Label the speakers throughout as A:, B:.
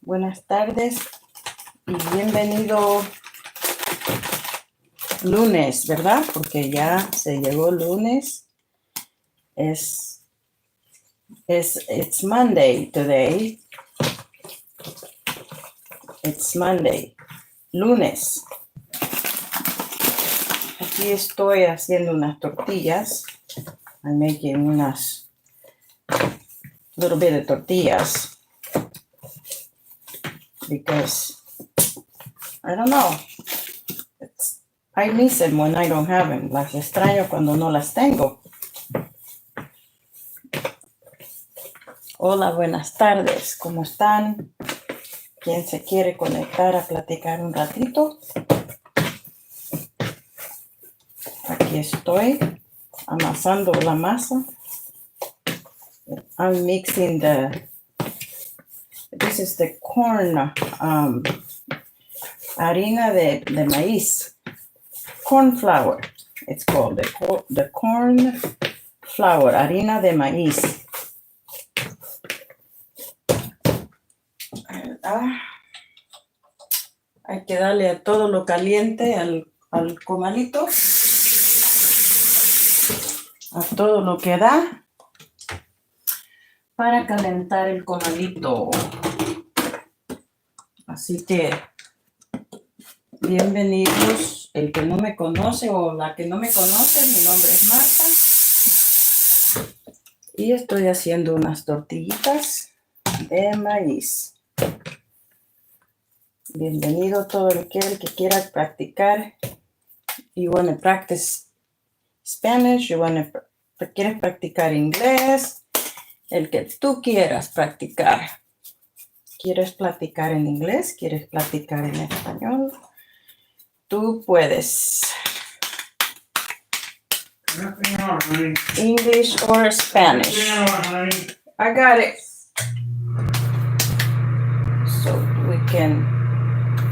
A: Buenas tardes y bienvenido lunes, ¿verdad? Porque ya se llegó lunes. It's Monday today. It's Monday. Lunes. Aquí estoy haciendo unas tortillas. I'm making unas little bit of tortillas because I don't know. I miss them when I don't have them. Las extraño cuando no las tengo. Hola, buenas tardes. ¿Cómo están? ¿Quién se quiere conectar a platicar un ratito? Aquí estoy amasando la masa. I'm mixing this is the corn, harina de maíz. Corn flour, it's called the corn flour, harina de maíz. Hay que darle a todo lo caliente al comalito, a todo lo que da para calentar el comalito. Así que bienvenidos, el que no me conoce o la que no me conoce, mi nombre es Marta y estoy haciendo unas tortillitas de maíz. Bienvenido todo el que quiera practicar. You want to practice Spanish, quieres practicar inglés, el que tú quieras practicar. ¿Quieres platicar en inglés? ¿Quieres platicar en español? Tú puedes. English or Spanish. I got it. So we can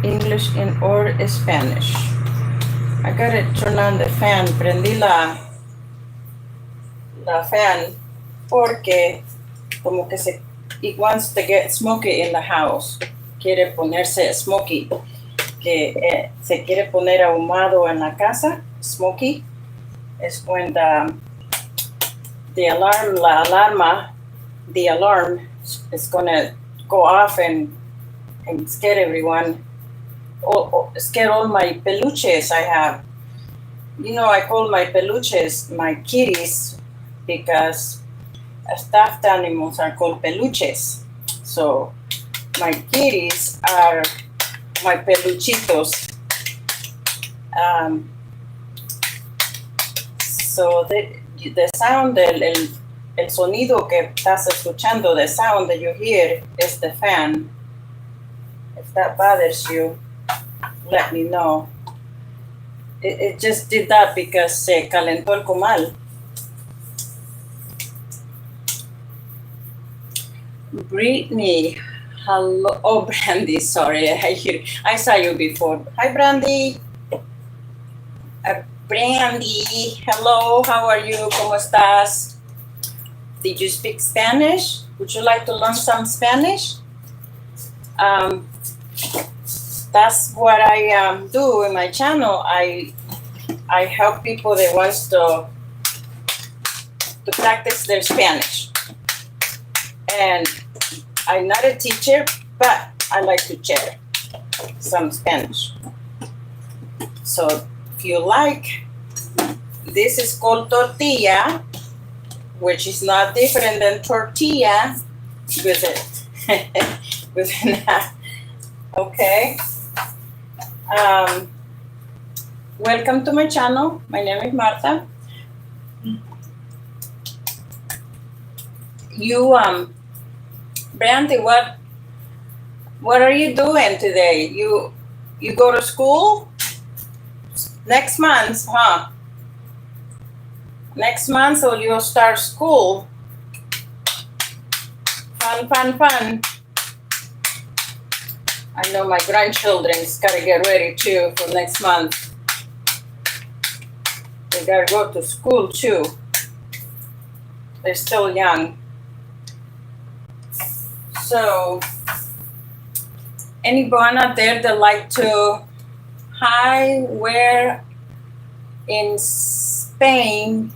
A: English or Spanish. I got to turn on the fan. Prendí la fan porque como que it wants to get smoky in the house. Quiere ponerse smoky. Que se quiere poner ahumado en la casa. Smoky. Es when the alarm is going to go off and scare everyone. Scare all my peluches I have. You know, I call my peluches my kitties because stuffed animals are called peluches. So my kitties are my peluchitos. So the sound, el sonido que estás escuchando, the sound that you hear is the fan. If that bothers you, let me know. It just did that because se calentó el comal. Brittany, hello. Oh, Brandy, sorry. I saw you before. Hi, Brandy. Brandy, hello. How are you? ¿Cómo estás? Did you speak Spanish? Would you like to learn some Spanish? That's what I do in my channel. I help people that wants to practice their Spanish. And I'm not a teacher, but I like to share some Spanish. So if you like, this is called tortilla, which is not different than tortilla with an okay. Welcome to my channel. My name is Marta. You Brandy, what are you doing today? You go to school next month, huh? Next month, or you'll start school. Fun. I know my grandchildren's gotta get ready too for next month. They gotta go to school too. They're still young. So, anyone out there that like to, hi, where in Spain?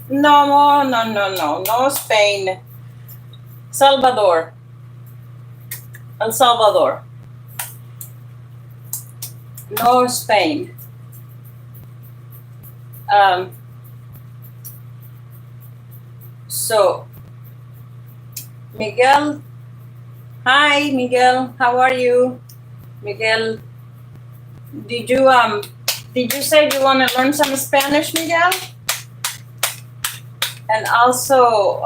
A: No, Spain. Salvador. El Salvador. No, Spain. So, Miguel. Hi, Miguel. How are you? Miguel, did you say you want to learn some Spanish, Miguel? And also,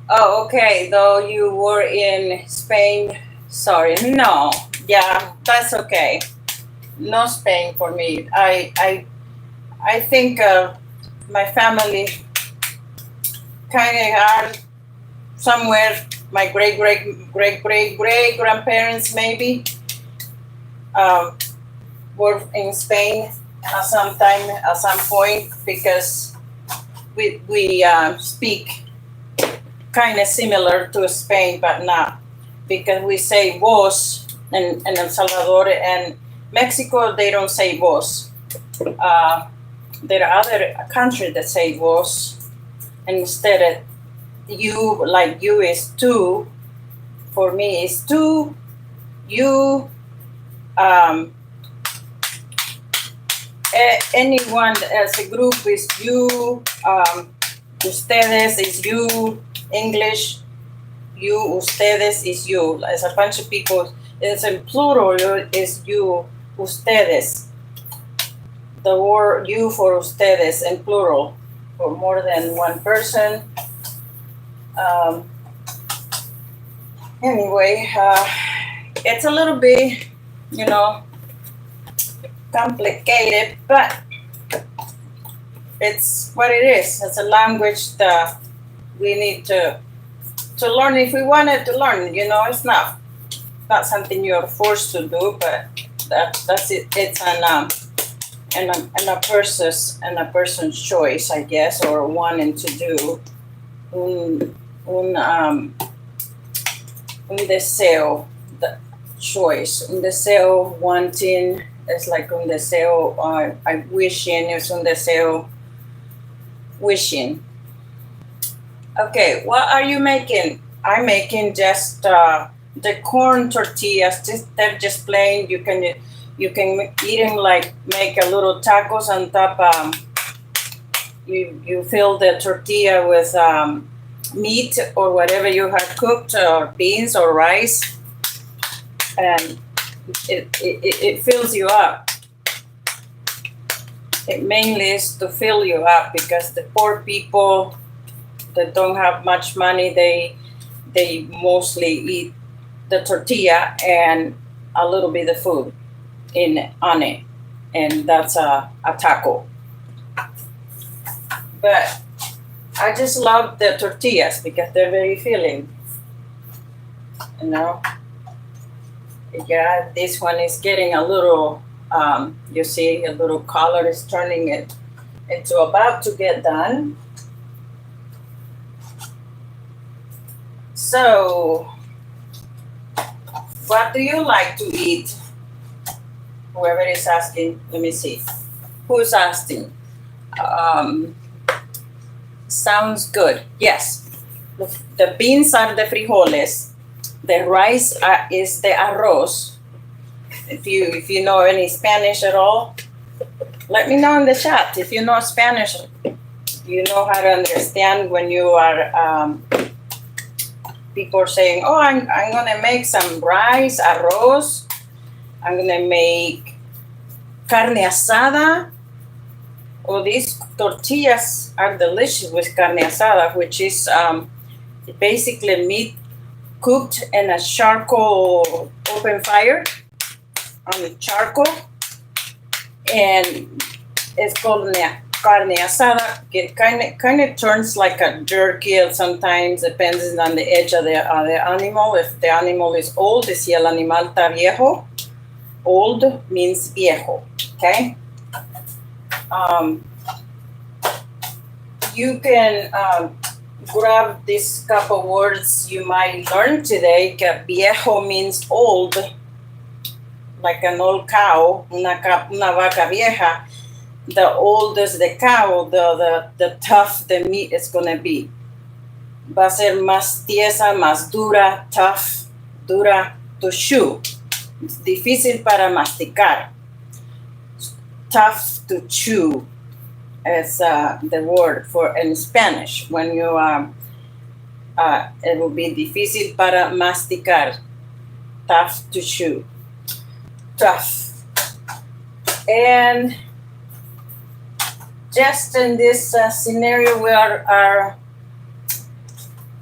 A: oh, okay. Though you were in Spain, sorry. No, yeah, that's okay. No Spain for me. I think my family kind of are somewhere. My great grandparents maybe were in Spain at some point, because we speak kind of similar to Spain, but not, because we say vos in El Salvador and Mexico. They don't say vos. There are other countries that say vos, and instead of you, like you is two. For me, it's two. You. Anyone as a group is you. Ustedes is you. English, you. Ustedes is you. As a bunch of people, it's in plural. Is you. Ustedes. The word you for ustedes in plural for more than one person. Anyway, it's a little bit, complicated, but it's what it is. It's a language that we need to learn if we wanted to learn. It's not something you're forced to do, but that's it. It's a person's choice, I guess, or wanting to do. Un deseo, the choice. Un deseo, wanting, es like un deseo, I wishing, es un deseo, wishing. Okay, what are you making? I'm making just the corn tortillas. They're just plain. You can eat them like make a little tacos on top. You fill the tortilla with meat or whatever you have cooked, or beans or rice, and it fills you up. It mainly is to fill you up, because the poor people that don't have much money, they mostly eat the tortilla and a little bit of food on it, and that's a taco. But I just love the tortillas because they're very filling. Yeah, this one is getting a little, you see, a little color is turning it into about to get done. So, what do you like to eat? Whoever is asking, let me see. Who's asking? Sounds good. Yes. The beans are the frijoles. The rice is the arroz. If you know any Spanish at all, let me know in the chat. If you know Spanish, you know how to understand when you are people are saying, oh, I'm gonna make some rice, arroz. I'm gonna make carne asada. Oh, these tortillas are delicious with carne asada, which is basically meat cooked in a charcoal open fire on the charcoal, and it's called carne asada. It kind of turns like a jerky, and sometimes depends on the age of the animal. If the animal is old, si el animal está viejo, old means viejo. Okay. you can grab this couple words you might learn today. Que viejo means old, like an old cow, una vaca vieja. The oldest the cow, the tough the meat is going to be. Va a ser más tiesa, más dura, tough, dura to chew. Difícil para masticar. Tough to chew is the word for in Spanish. When you it will be difícil para masticar. Tough to chew. Tough. And just in this scenario, we are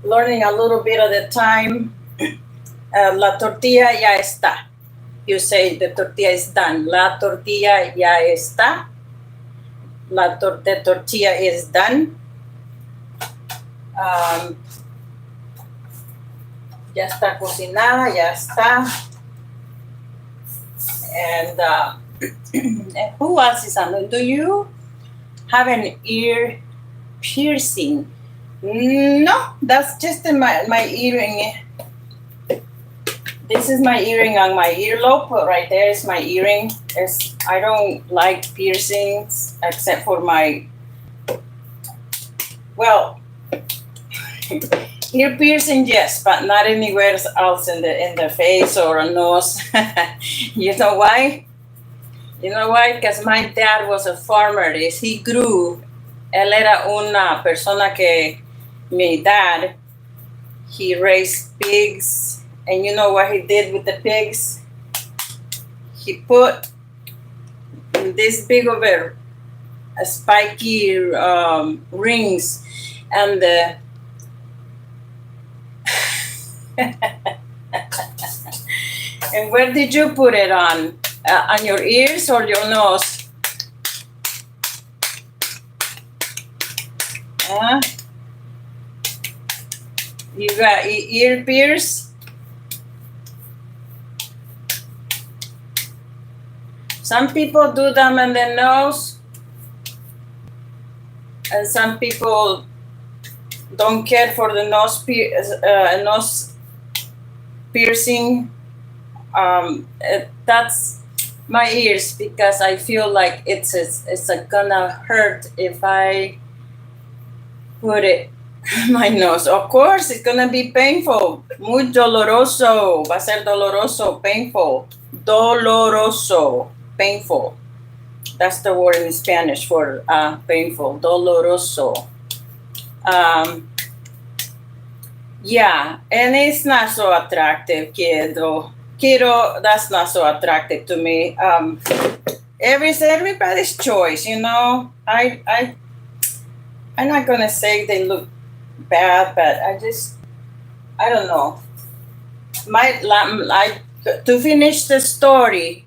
A: learning a little bit at a time. La tortilla ya está. You say the tortilla is done. La tortilla ya está. The tortilla is done. Ya está cocinada, ya está. And who else is on? Do you have an ear piercing? No, that's just in my earring. This is my earring on my earlobe. Right there is my earring. I don't like piercings except for my, well, ear piercing, yes, but not anywhere else in the face or a nose. You know why? You know why? Because my dad was a farmer. He grew. Él era una persona que, mi dad, he raised pigs. And you know what he did with the pigs? He put this big of a spiky rings and the and where did you put it on? On your ears or your nose? You got ear pierce? Some people do them in the nose, and some people don't care for the nose piercing. That's my ears, because I feel like it's gonna hurt if I put it in my nose. Of course, it's gonna be painful. Muy doloroso. Va a ser doloroso, painful. Doloroso. Painful. That's the word in Spanish for painful. Doloroso. Yeah, and it's not so attractive, quiero. That's not so attractive to me. Everybody's choice, you know. I'm not gonna say they look bad, but I don't know. To finish the story.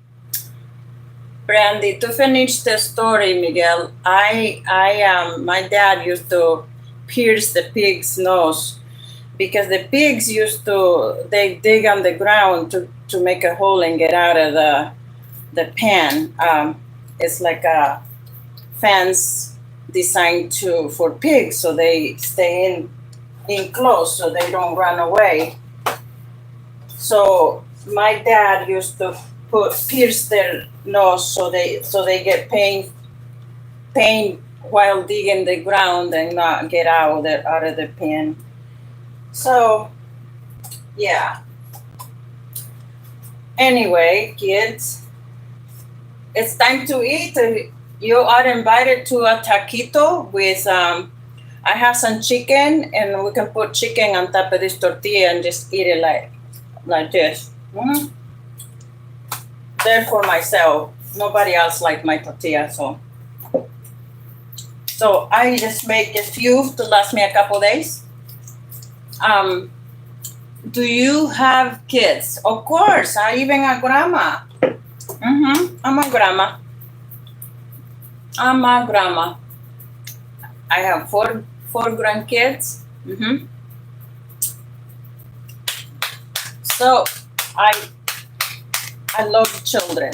A: Brandy, to finish the story, Miguel, my dad used to pierce the pig's nose because the pigs they dig on the ground to make a hole and get out of the pen. It's like a fence designed for pigs, so they stay in close so they don't run away. So my dad used to pierce their nose so they get pain while digging the ground and not get out of the pen. So yeah. Anyway, kids, it's time to eat. You are invited to a taquito with I have some chicken, and we can put chicken on top of this tortilla and just eat it like this. Mm-hmm. There for myself. Nobody else liked my tortilla, so I just make a few to last me a couple days. Do you have kids? Of course, I even a grandma. I'm a grandma. I have four grandkids. So I love children.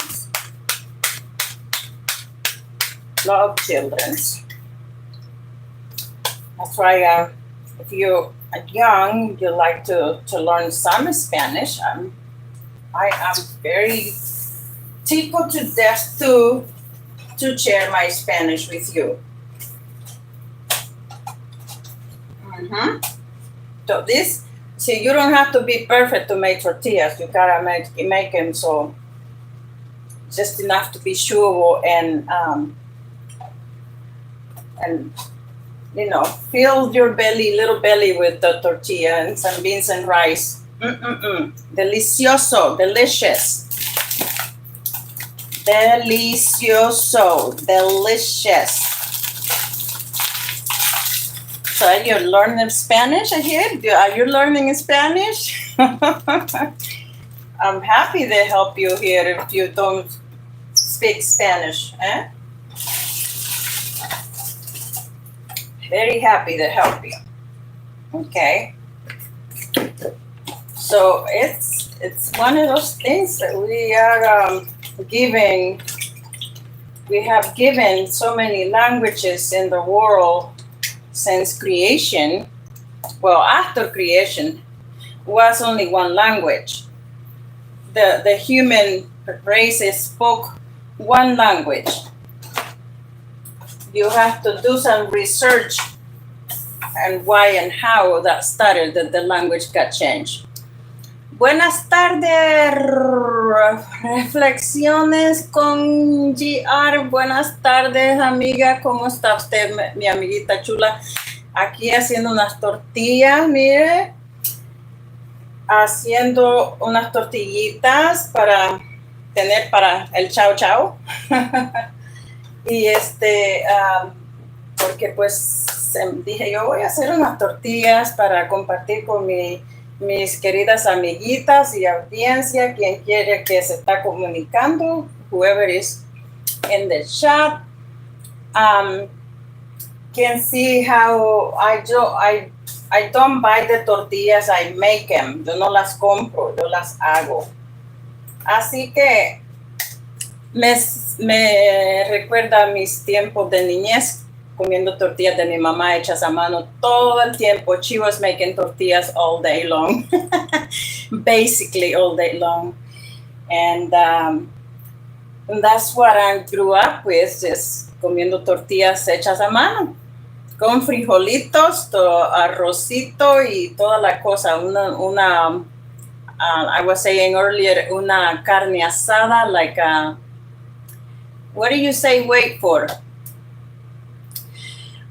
A: That's why if you are young, you like to learn some Spanish. I am very tickled to death to share my Spanish with you. So see, you don't have to be perfect to make tortillas. You gotta make them so just enough to be chewable and fill your little belly with the tortilla and some beans and rice. Delicioso, delicious. Delicioso, delicious. So are you learning Spanish ahead? Are you learning Spanish? I'm happy to help you here if you don't speak Spanish. Very happy to help you. Okay. So it's one of those things that we are giving. We have given so many languages in the world since creation. Well, after creation was only one language. The human race spoke one language. You have to do some research and why and how that started, that the language got changed. Buenas tardes, reflexiones con GR. Buenas tardes, amiga. ¿Cómo está usted, mi amiguita chula? Aquí haciendo unas tortillas, mire. Haciendo unas tortillitas para tener para el chao chao. Y porque pues dije, yo voy a hacer unas tortillas para compartir con mis queridas amiguitas y audiencia, quien quiere que se está comunicando, whoever is in the chat, can see how I don't buy the tortillas, I make them. Yo no las compro, yo las hago. Así que me recuerda mis tiempos de niñez, comiendo tortillas de mi mamá hechas a mano todo el tiempo. She was making tortillas all day long, basically all day long. And that's what I grew up with, just comiendo tortillas hechas a mano, con frijolitos, arrocito y toda la cosa. I was saying earlier, una carne asada, like what do you say, wait for?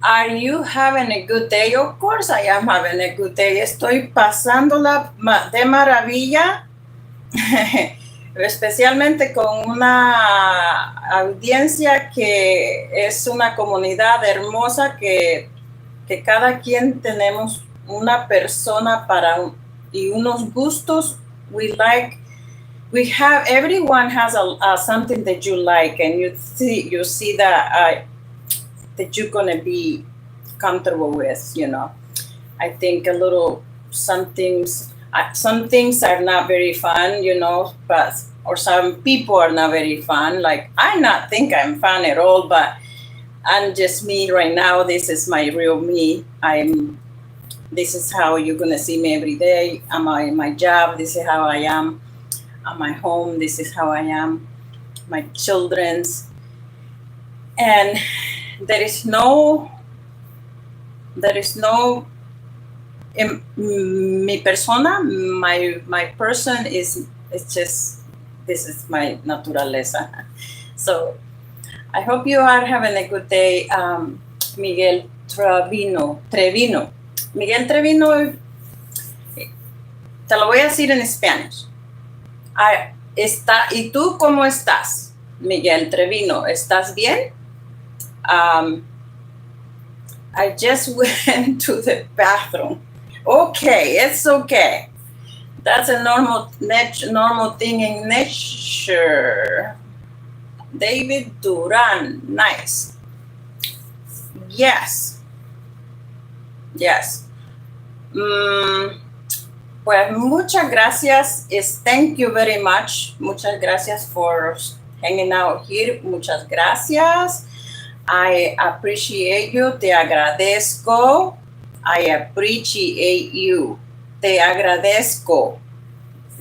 A: Are you having a good day? Of course I am having a good day. Estoy pasándola de maravilla, especialmente con una audiencia que es una comunidad hermosa que cada quien tenemos una persona y unos gustos everyone has something that you like, and you see that you're going to be comfortable with, I think some things are not very fun, or some people are not very fun. Like, I not think I'm fun at all, but I'm just me right now. This is my real me. This is how you're going to see me every day. I'm in my job. This is how I am. At my home, this is how I am. My children's. And there is no mi persona, my person is just, this is my naturaleza. So I hope you are having a good day. Miguel Trevino. Miguel Trevino, te lo voy a decir en Spanish. ¿Y tú cómo estás, Miguel Trevino? ¿Estás bien? I just went to the bathroom. Okay, it's okay. That's a normal thing in nature. David Duran, nice. Yes. Pues muchas gracias. Thank you very much. Muchas gracias for hanging out here. Muchas gracias. I appreciate you. Te agradezco. I appreciate you. Te agradezco.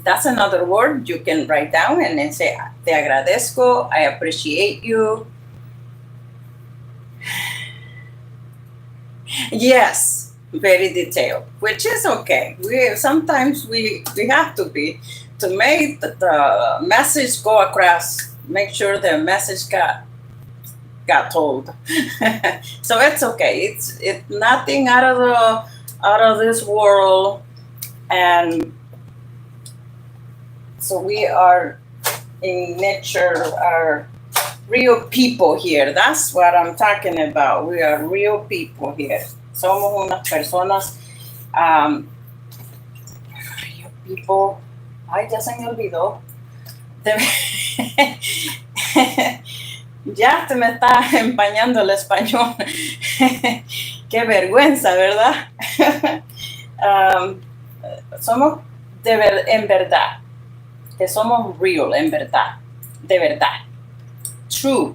A: That's another word you can write down and then say, te agradezco. I appreciate you. Yes, very detailed, which is okay. Sometimes we have to be to make the message go across. Make sure the message got told. So it's okay. It's nothing out of this world, and so we are in nature, are real people here. That's what I'm talking about. We are real people here. Somos unas personas, real people. Ay, ya se me olvidó. Ya se me está empañando el español. Qué vergüenza, ¿verdad? Somos en verdad. Que somos real, en verdad. De verdad. True.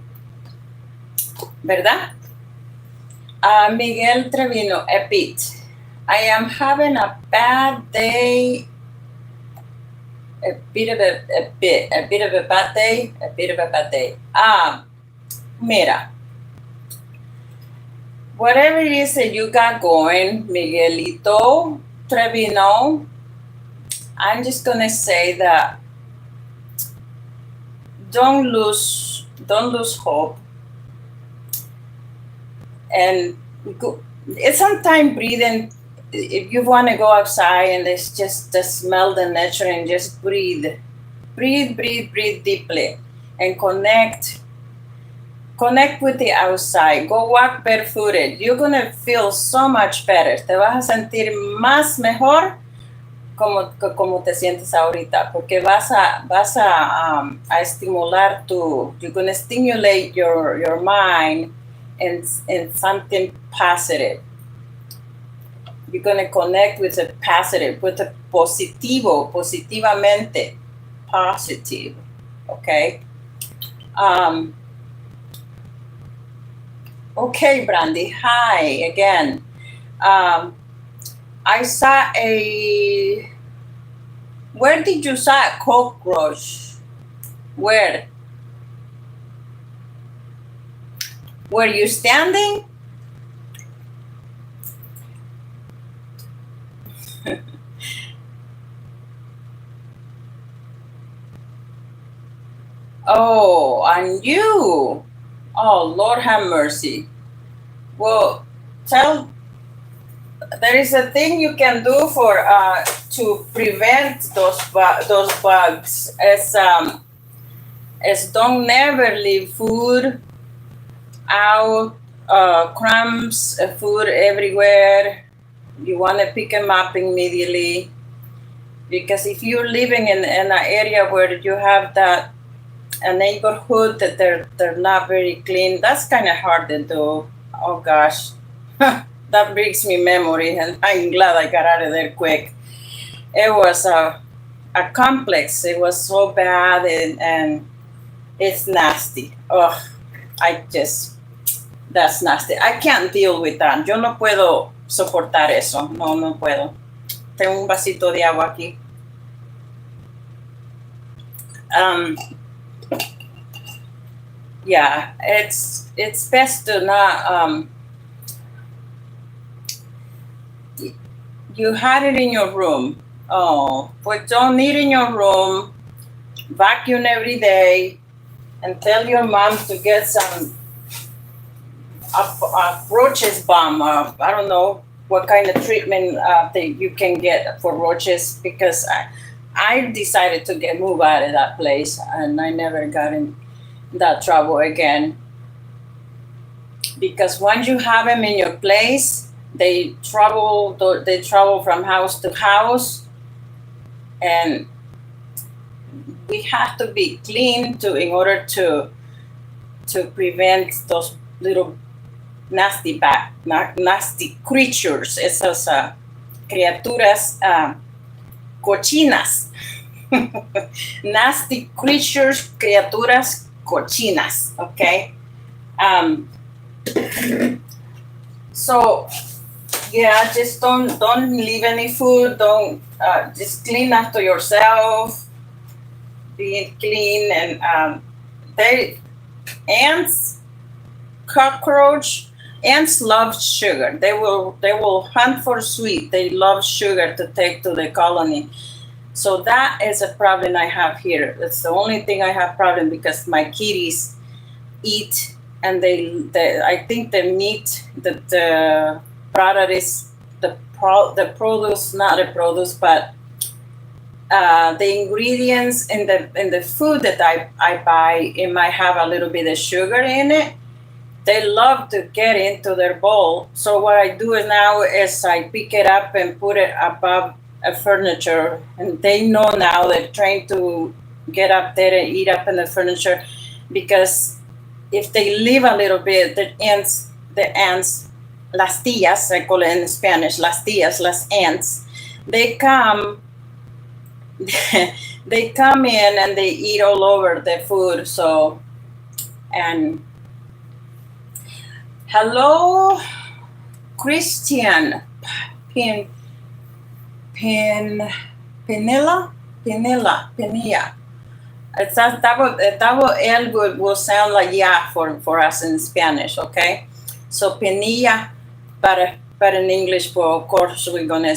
A: ¿Verdad? Miguel Trevino, a bit. I am having a bad day. A bit of a bad day. Mira. Whatever it is that you got going, Miguelito Trevino, I'm just gonna say that don't lose hope. And it's sometimes breathing. If you want to go outside and it's just smell the nature and just breathe deeply and connect with the outside. Go walk barefooted. You're gonna feel so much better. Te vas a sentir más mejor como te sientes ahorita, porque vas a estimular you're gonna stimulate your mind in something positive. You're going to connect with the positive, with the positivamente, positive, okay? Okay, Brandy, hi again. I saw where did you saw a cockroach? Where? Were you standing? Oh, and you. Oh, Lord have mercy. Well, there is a thing you can do for to prevent those bugs. As don't never leave food out, crumbs, food everywhere. You want to pick them up immediately, because if you're living in an area where you have a neighborhood that they're not very clean, that's kind of hard to do. Oh gosh, that brings me memory, and I'm glad I got out of there quick. It was a complex. It was so bad, and it's nasty. Oh, that's nasty. I can't deal with that. Yo no puedo soportar eso. No puedo. Tengo un vasito de agua aquí. Yeah, it's best to not. You had it in your room. Oh, but don't need it in your room. Vacuum every day, and tell your mom to get some roaches bomb. I don't know what kind of treatment that you can get for roaches, because I decided to move out of that place, and I never got in that trouble again. Because once you have them in your place, they travel from house to house, and we have to be clean in order to prevent those little nasty creatures, esas criaturas cochinas. Nasty creatures, criaturas cochinas, okay? So yeah, just don't leave any food. Don't just clean after yourself. Be clean and they ants, cockroach. Ants love sugar. They will hunt for sweet. They love sugar to take to the colony. So that is a problem I have here. That's the only thing I have problem because my kitties eat and they I think the meat that the product is the produce, not the produce, but the ingredients in the food that I buy, it might have a little bit of sugar in it. They love to get into their bowl. So what I do now is I pick it up and put it above a furniture, and they know now they're trained to get up there and eat up in the furniture, because if they leave a little bit, the ants, las tías, I call it in Spanish, las tías, las ants, they come, they come in and they eat all over the food. So, and hello, Christian, Penilla. L will sound like yeah for us in Spanish, okay? So Penilla, but in English, well, of course, I'm gonna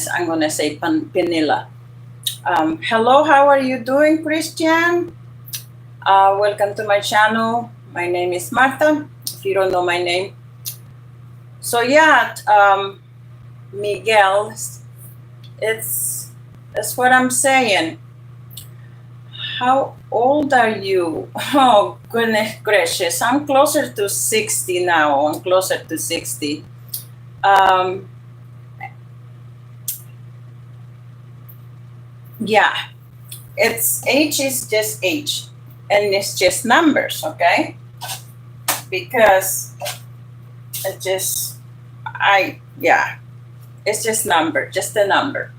A: say Penilla. Hello, how are you doing, Christian? Welcome to my channel. My name is Marta, if you don't know my name. So yeah, Miguel, that's what I'm saying. How old are you? Oh, goodness gracious. I'm closer to 60 now. I'm closer to 60. Yeah, age is just age, and it's just numbers, okay? Because it's just, it's just just a number.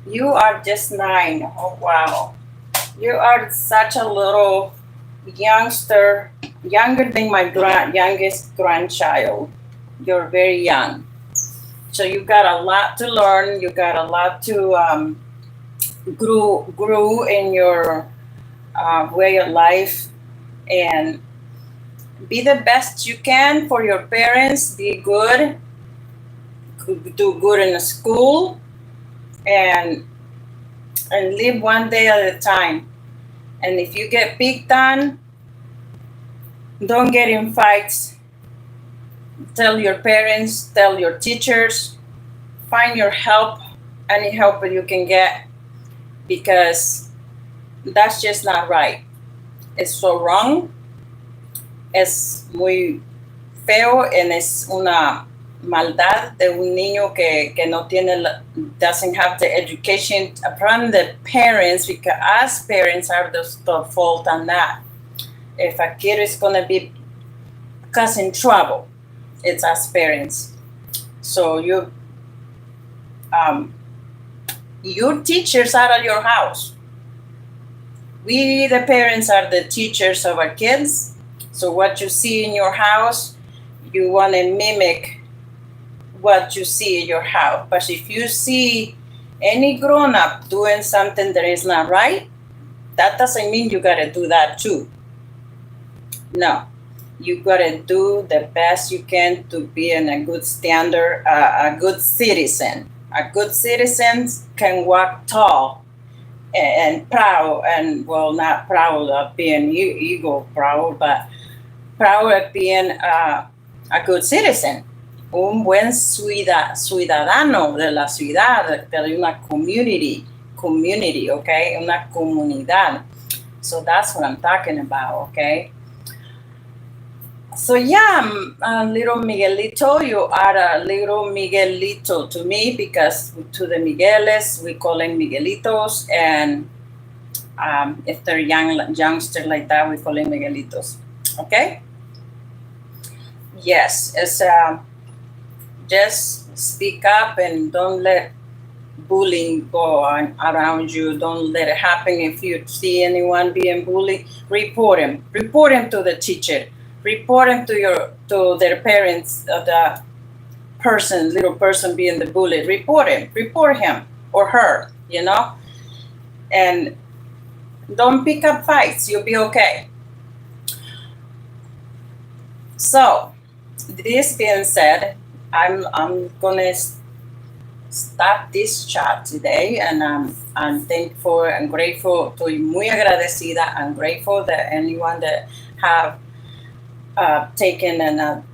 A: You are just 9. Oh, wow. You are such a little youngster, younger than my youngest grandchild. You're very young. So you got a lot to learn. You got a lot to grow in your way of life, and be the best you can for your parents. Be good. Do good in the school, and live one day at a time. And if you get picked on, don't get in fights. Tell your parents, tell your teachers, find your help, any help that you can get, because that's just not right. It's so wrong. Es muy feo, and es una maldad de un niño que no tiene, doesn't have the education from the parents, because us parents are the fault on that. If a kid is going to be causing trouble, it's us parents. So your teachers are at your house. We, the parents, are the teachers of our kids. So what you see in your house, you want to mimic what you see in your house. But if you see any grown-up doing something that is not right, that doesn't mean you got to do that too. No, you got to do the best you can to be in a good standard, a good citizen. A good citizen can walk tall and proud, and well, not proud of being ego proud, but proud of being a good citizen. Un buen ciudadano de la ciudad, de una community, okay? Una comunidad. So that's what I'm talking about, okay? So yeah, little Miguelito, you are a little Miguelito to me, because to the Migueles, we call them Miguelitos, and if they're youngster like that, we call them Miguelitos, okay? Yes, it's just speak up and don't let bullying go on around you. Don't let it happen. If you see anyone being bullied, report him. Report him to the teacher. report him to their parents, the little person being the bully. Report him or her, and don't pick up fights. You'll be okay. So, this being said, I'm gonna stop this chat today, and I'm thankful and grateful. Estoy muy agradecida and grateful that anyone that have taken and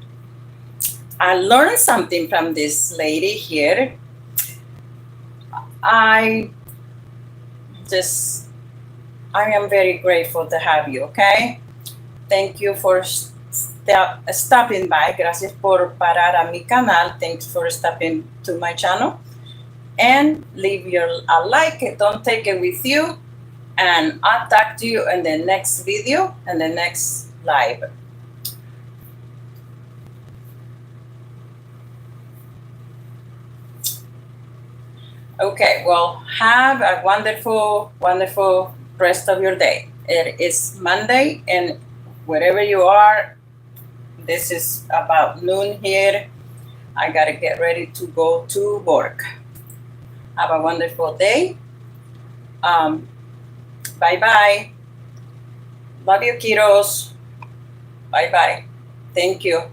A: I learned something from this lady here. I am very grateful to have you. Okay, thank you for stopping by. Gracias por parar a mi canal. Thanks for stopping to my channel. And leave a like. Don't take it with you. And I'll talk to you in the next video and the next live. Okay, well, have a wonderful, wonderful rest of your day. It is Monday, and wherever you are, this is about noon here. I gotta get ready to go to work. Have a wonderful day. Bye-bye. Love you, kiddos. Bye-bye. Thank you.